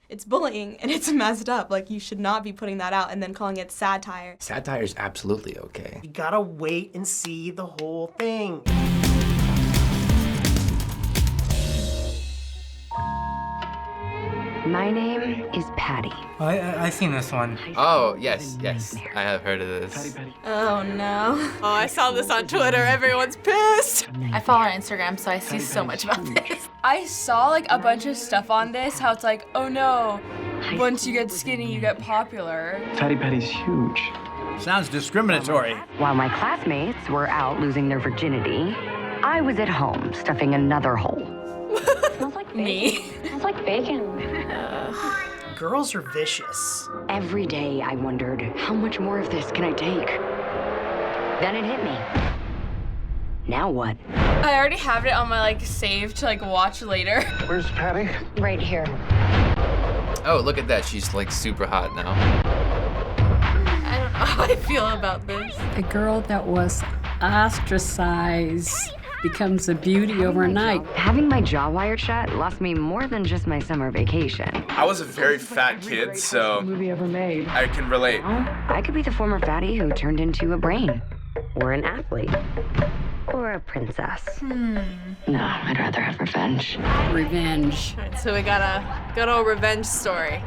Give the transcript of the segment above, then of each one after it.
it's bullying and it's messed up. Like, you should not be putting that out and then calling it satire. Satire is absolutely okay. You gotta wait and see the whole thing. My name is Patty. I've seen this one. Oh, yes, I have heard of this. Oh, no. Oh, I saw this on Twitter. Everyone's pissed. I follow her on Instagram, so I see so much about this. I saw like a bunch of stuff on this, how it's like, oh no, once you get skinny, you get popular. Fatty Patty's huge. Sounds discriminatory. While my classmates were out losing their virginity, I was at home stuffing another hole. Smells like me. Smells like bacon. Girls are vicious. Every day I wondered, how much more of this can I take? Then it hit me. Now what? I already have it on my like save to like watch later. Where's Patty? Right here. Oh, look at that. She's like super hot now. I don't know how I feel about this. A girl that was ostracized becomes a beauty overnight. Having my jaw wired shut lost me more than just my summer vacation. I was a very fat kid, so Movie ever made. I can relate. I could be the former fatty who turned into a brain, or an athlete, or a princess. No, I'd rather have revenge. Revenge. All right, so we got a good old revenge story.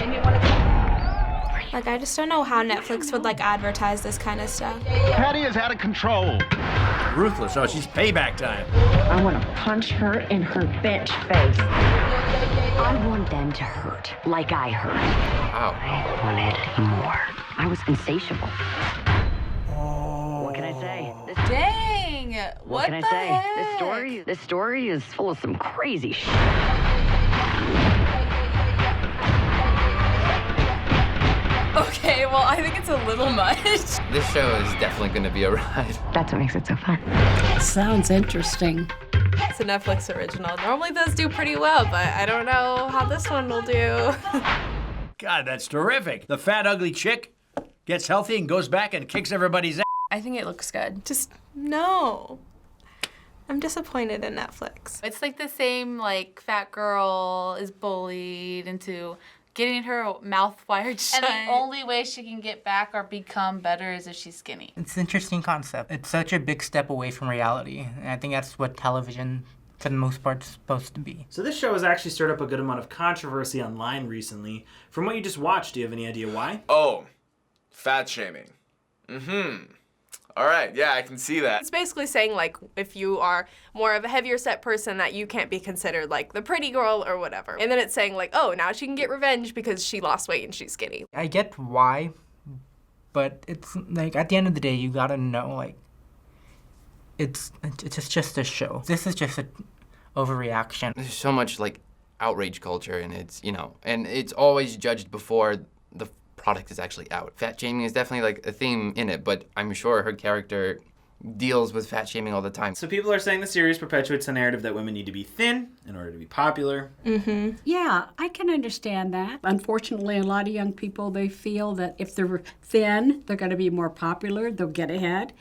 Like, I just don't know how Netflix would, like, advertise this kind of stuff. Patty is out of control. Ruthless. Oh, she's payback time. I want to punch her in her bitch face. I want them to hurt, like I hurt. Wow. I wanted more. I was insatiable. What can I say? Dang! What can I the say? heck? This story is full of some crazy shit. Okay, well, I think it's a little much. This show is definitely going to be a ride. That's what makes it so fun. Sounds interesting. It's a Netflix original. Normally those do pretty well, but I don't know how this one will do. God, that's terrific. The fat, ugly chick gets healthy and goes back and kicks everybody's ass. I think it looks good. Just, no. I'm disappointed in Netflix. It's like the same, like, fat girl is bullied into getting her mouth wired shut. And the only way she can get back or become better is if she's skinny. It's an interesting concept. It's such a big step away from reality. And I think that's what television, for the most part, is supposed to be. So this show has actually stirred up a good amount of controversy online recently. From what you just watched, do you have any idea why? Oh, fat shaming. All right, yeah, I can see that. It's basically saying, like, if you are more of a heavier set person, that you can't be considered, like, the pretty girl or whatever. And then it's saying, like, oh, now she can get revenge because she lost weight and she's skinny. I get why, but it's, like, at the end of the day, you gotta know, like, it's just a show. This is just an overreaction. There's so much, like, outrage culture, and it's, you know, and it's always judged before the product is actually out. Fat shaming is definitely like a theme in it, but I'm sure her character deals with fat shaming all the time. So people are saying the series perpetuates the narrative that women need to be thin in order to be popular. Yeah, I can understand that. Unfortunately, a lot of young people, they feel that if they're thin, they're going to be more popular, they'll get ahead.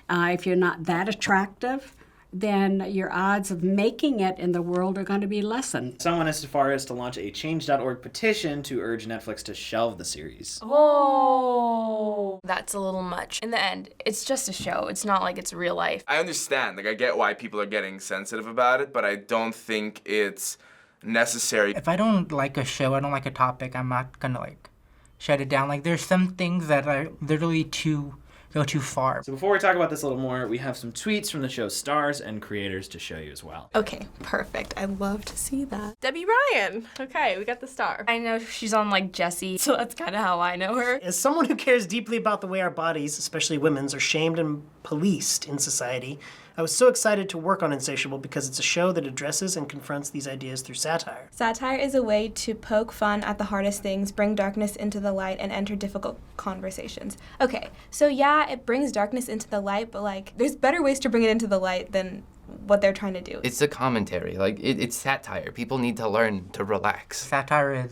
If you're not that attractive, then your odds of making it in the world are going to be lessened. Someone as far as to launch a change.org petition to urge Netflix to shelve the series. Oh, that's a little much. In the end, it's just a show. It's not like it's real life. I understand, like I get why people are getting sensitive about it, but I don't think it's necessary. If I don't like a show, I don't like a topic, I'm not gonna, like, shut it down. Like, there's some things that are literally go too far. So before we talk about this a little more, we have some tweets from the show's stars and creators to show you as well. Okay, perfect. I'd love to see that. Debbie Ryan. Okay, we got the star. I know she's on, like, Jessie, so that's kind of how I know her. As someone who cares deeply about the way our bodies, especially women's, are shamed and policed in society, I was so excited to work on Insatiable because it's a show that addresses and confronts these ideas through satire. Satire is a way to poke fun at the hardest things, bring darkness into the light, and enter difficult conversations. Okay, so yeah, it brings darkness into the light, but, like, there's better ways to bring it into the light than what they're trying to do. It's a commentary. Like, it's satire. People need to learn to relax. Satire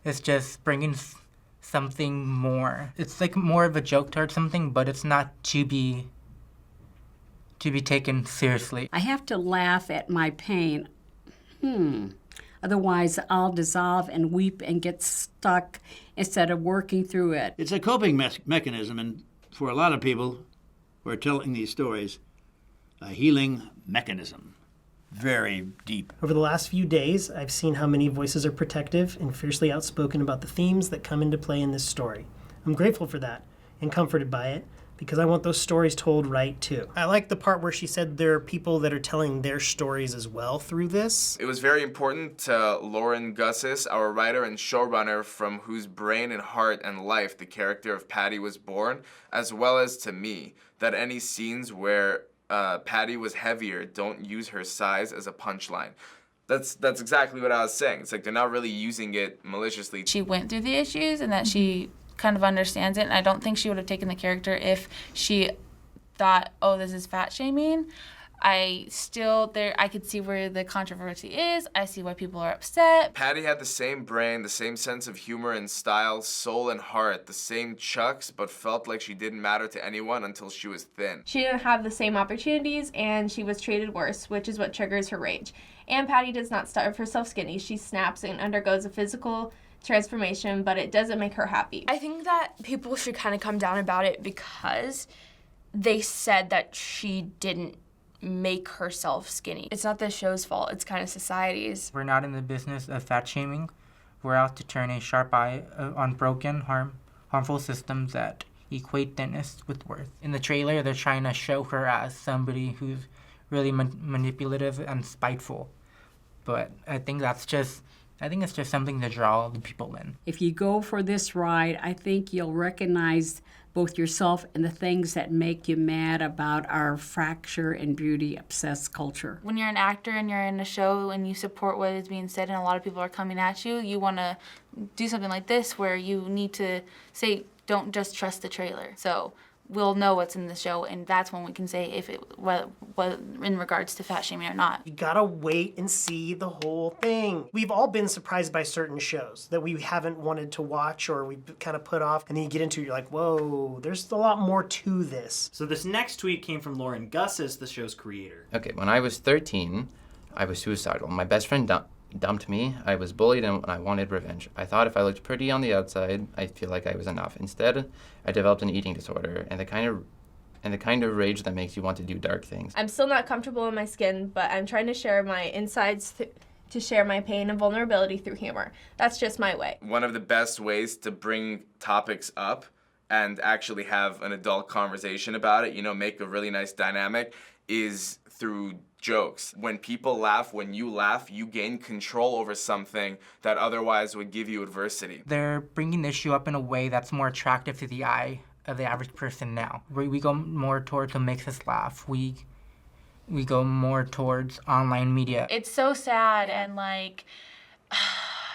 is just bringing something more. It's like more of a joke towards something, but it's not to be taken seriously. I have to laugh at my pain. Otherwise, I'll dissolve and weep and get stuck instead of working through it. It's a coping mechanism, and for a lot of people who are telling these stories, a healing mechanism. Very deep. Over the last few days, I've seen how many voices are protective and fiercely outspoken about the themes that come into play in this story. I'm grateful for that and comforted by it, because I want those stories told right, too. I like the part where she said there are people that are telling their stories as well through this. It was very important to Lauren Gussis, our writer and showrunner, from whose brain and heart and life the character of Patty was born, as well as to me, that any scenes where Patty was heavier don't use her size as a punchline. That's exactly what I was saying. It's like they're not really using it maliciously. She went through the issues and that she kind of understands it, and I don't think she would have taken the character if she thought, oh, this is fat shaming. I could see where the controversy is. I see why people are upset. Patty had the same brain, the same sense of humor and style, soul and heart, the same chucks, but felt like she didn't matter to anyone until she was thin. She didn't have the same opportunities, and she was treated worse, which is what triggers her rage. And Patty does not starve herself skinny. She snaps and undergoes a physical transformation, but it doesn't make her happy. I think that people should kind of come down about it because they said that she didn't make herself skinny. It's not the show's fault, it's kind of society's. We're not in the business of fat shaming. We're out to turn a sharp eye on broken, harmful systems that equate thinness with worth. In the trailer, they're trying to show her as somebody who's really manipulative and spiteful. But I think it's just something to draw the people in. If you go for this ride, I think you'll recognize both yourself and the things that make you mad about our fracture and beauty-obsessed culture. When you're an actor and you're in a show and you support what is being said and a lot of people are coming at you, you want to do something like this where you need to say, don't just trust the trailer. So we'll know what's in the show, and that's when we can say if it what in regards to fat shaming or not. You gotta wait and see the whole thing. We've all been surprised by certain shows that we haven't wanted to watch or we kind of put off, and then you get into it, you're like, whoa, there's a lot more to this. So this next tweet came from Lauren Gussis, the show's creator. Okay, when I was 13, I was suicidal. My best friend dumped me. I was bullied and I wanted revenge. I thought if I looked pretty on the outside, I'd feel like I was enough. Instead, I developed an eating disorder and the kind of rage that makes you want to do dark things. I'm still not comfortable in my skin, but I'm trying to share my insides to share my pain and vulnerability through humor. That's just my way. One of the best ways to bring topics up and actually have an adult conversation about it, make a really nice dynamic, is through jokes. When people laugh, when you laugh, you gain control over something that otherwise would give you adversity. They're bringing the issue up in a way that's more attractive to the eye of the average person now. We go more towards what makes us laugh. We go more towards online media. It's so sad and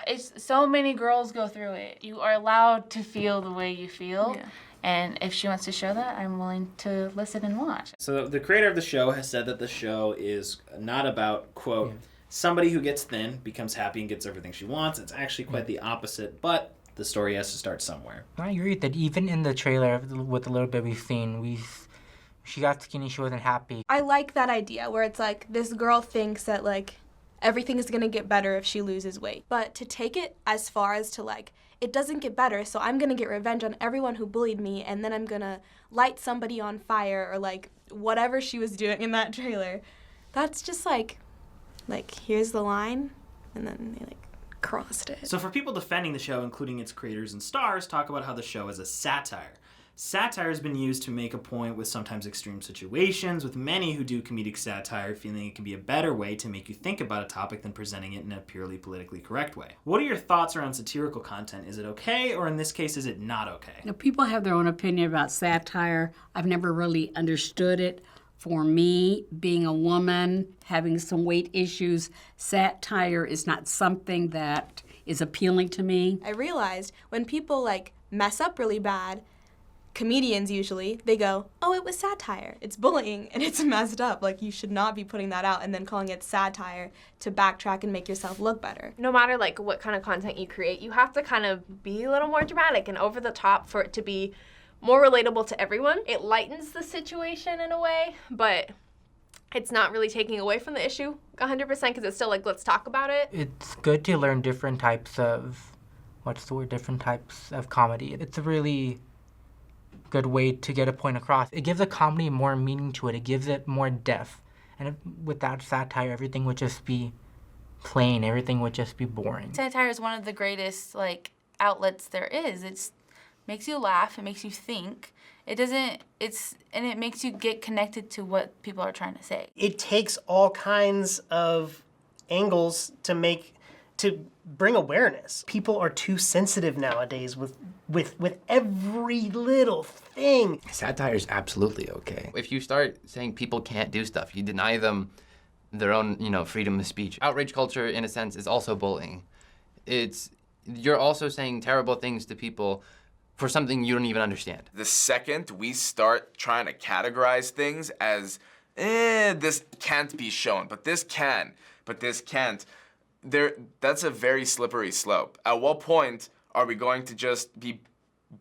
it's so many girls go through it. You are allowed to feel the way you feel. Yeah. And if she wants to show that, I'm willing to listen and watch. So the creator of the show has said that the show is not about, quote, somebody who gets thin, becomes happy, and gets everything she wants. It's actually quite the opposite, but the story has to start somewhere. I agree that even in the trailer, with the little bit we've seen, she got skinny, she wasn't happy. I like that idea where it's like this girl thinks that everything is going to get better if she loses weight. But to take it as far as to it doesn't get better, so I'm going to get revenge on everyone who bullied me, and then I'm going to light somebody on fire, or whatever she was doing in that trailer. That's just here's the line, and then they crossed it. So for people defending the show, including its creators and stars, talk about how the show is a satire. Satire has been used to make a point with sometimes extreme situations, with many who do comedic satire feeling it can be a better way to make you think about a topic than presenting it in a purely politically correct way. What are your thoughts around satirical content? Is it okay, or in this case, is it not okay? Now, people have their own opinion about satire. I've never really understood it. For me, being a woman, having some weight issues, satire is not something that is appealing to me. I realized when people mess up really bad, comedians usually, they go, oh, it was satire. It's bullying and it's messed up. You should not be putting that out and then calling it satire to backtrack and make yourself look better. No matter what kind of content you create, you have to kind of be a little more dramatic and over the top for it to be more relatable to everyone. It lightens the situation in a way, but it's not really taking away from the issue 100% because it's still like, let's talk about it. It's good to learn different types of, different types of comedy. It's a really good way to get a point across. It gives a comedy more meaning to it. It gives it more depth. And without satire, everything would just be plain. Everything would just be boring. Satire is one of the greatest outlets there is. It makes you laugh. It makes you think. And it makes you get connected to what people are trying to say. It takes all kinds of angles to bring awareness. People are too sensitive nowadays with every little thing. Satire is absolutely okay. If you start saying people can't do stuff, you deny them their own, freedom of speech. Outrage culture, in a sense, is also bullying. You're also saying terrible things to people for something you don't even understand. The second we start trying to categorize things as, this can't be shown, but this can, but this can't, that's a very slippery slope. At what point are we going to just be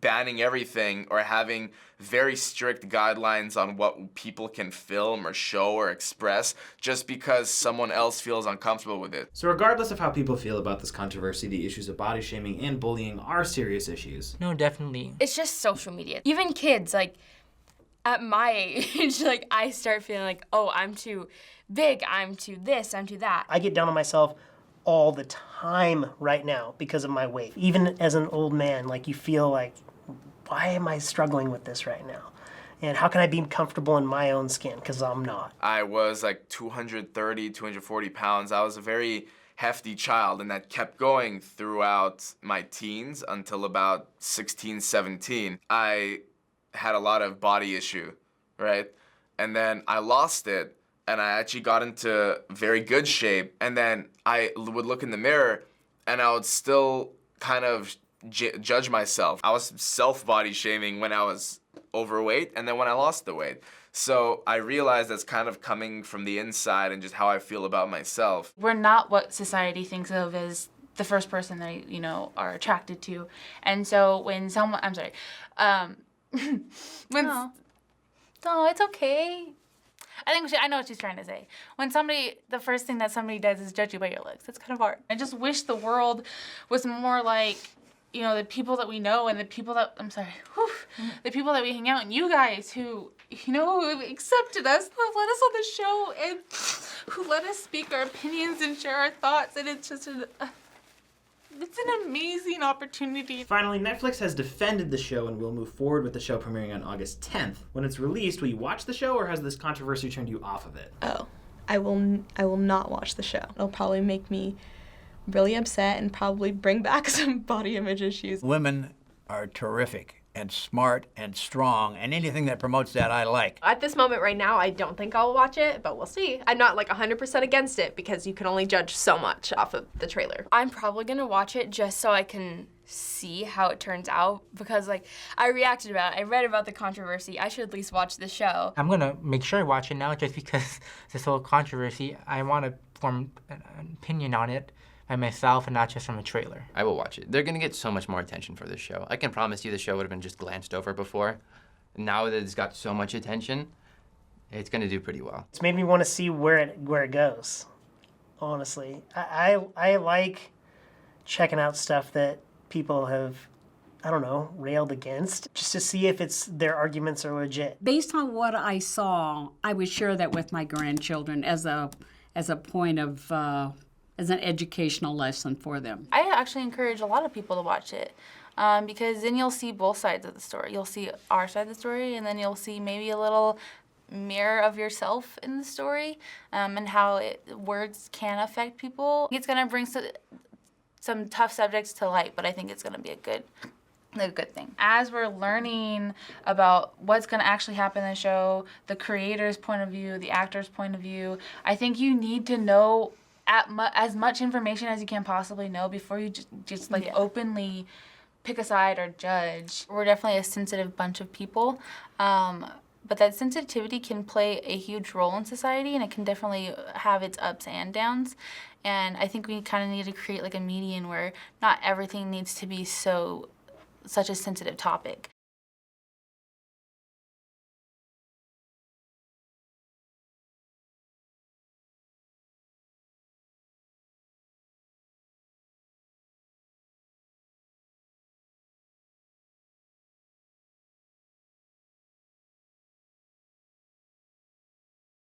banning everything or having very strict guidelines on what people can film or show or express just because someone else feels uncomfortable with it? So regardless of how people feel about this controversy, the issues of body shaming and bullying are serious issues. No, definitely. It's just social media. Even kids, at my age, I start feeling like, oh, I'm too big, I'm too this, I'm too that. I get down on myself all the time right now because of my weight. Even as an old man, you feel like, why am I struggling with this right now? And how can I be comfortable in my own skin? Because I'm not. I was 230, 240 pounds. I was a very hefty child, and that kept going throughout my teens until about 16, 17. I had a lot of body issue, right? And then I lost it, and I actually got into very good shape. And then I would look in the mirror, and I would still kind of judge myself. I was self-body shaming when I was overweight, and then when I lost the weight. So I realized that's kind of coming from the inside and just how I feel about myself. We're not what society thinks of as the first person they, are attracted to. And so when someone, I'm sorry, no, it's okay. I know what she's trying to say. When the first thing that somebody does is judge you by your looks. It's kind of hard. I just wish the world was more like, the people that we know and the people that, the people that we hang out and you guys who, who accepted us, who let us on the show and who let us speak our opinions and share our thoughts. And it's just it's an amazing opportunity. Finally, Netflix has defended the show and will move forward with the show premiering on August 10th. When it's released, will you watch the show or has this controversy turned you off of it? Oh, I will not watch the show. It'll probably make me really upset and probably bring back some body image issues. Women are terrific and smart and strong, and anything that promotes that I like. At this moment right now, I don't think I'll watch it, but we'll see. I'm not 100% against it because you can only judge so much off of the trailer. I'm probably gonna watch it just so I can see how it turns out because I reacted about it. I read about the controversy. I should at least watch the show. I'm gonna make sure I watch it now just because this whole controversy, I want to form an opinion on it by myself and not just from a trailer. I will watch it. They're going to get so much more attention for this show. I can promise you the show would have been just glanced over before. Now that it's got so much attention, it's going to do pretty well. It's made me want to see where it goes, honestly. I like checking out stuff that people have, railed against, just to see if their arguments are legit. Based on what I saw, I would share that with my grandchildren as a point of as an educational lesson for them. I actually encourage a lot of people to watch it because then you'll see both sides of the story. You'll see our side of the story, and then you'll see maybe a little mirror of yourself in the story and how words can affect people. It's going to bring some tough subjects to light, but I think it's going to be a good thing. As we're learning about what's going to actually happen in the show, the creator's point of view, the actor's point of view, I think you need to know as much information as you can possibly know before you just openly pick a side or judge. We're definitely a sensitive bunch of people, but that sensitivity can play a huge role in society, and it can definitely have its ups and downs. And I think we kind of need to create a median where not everything needs to be such a sensitive topic.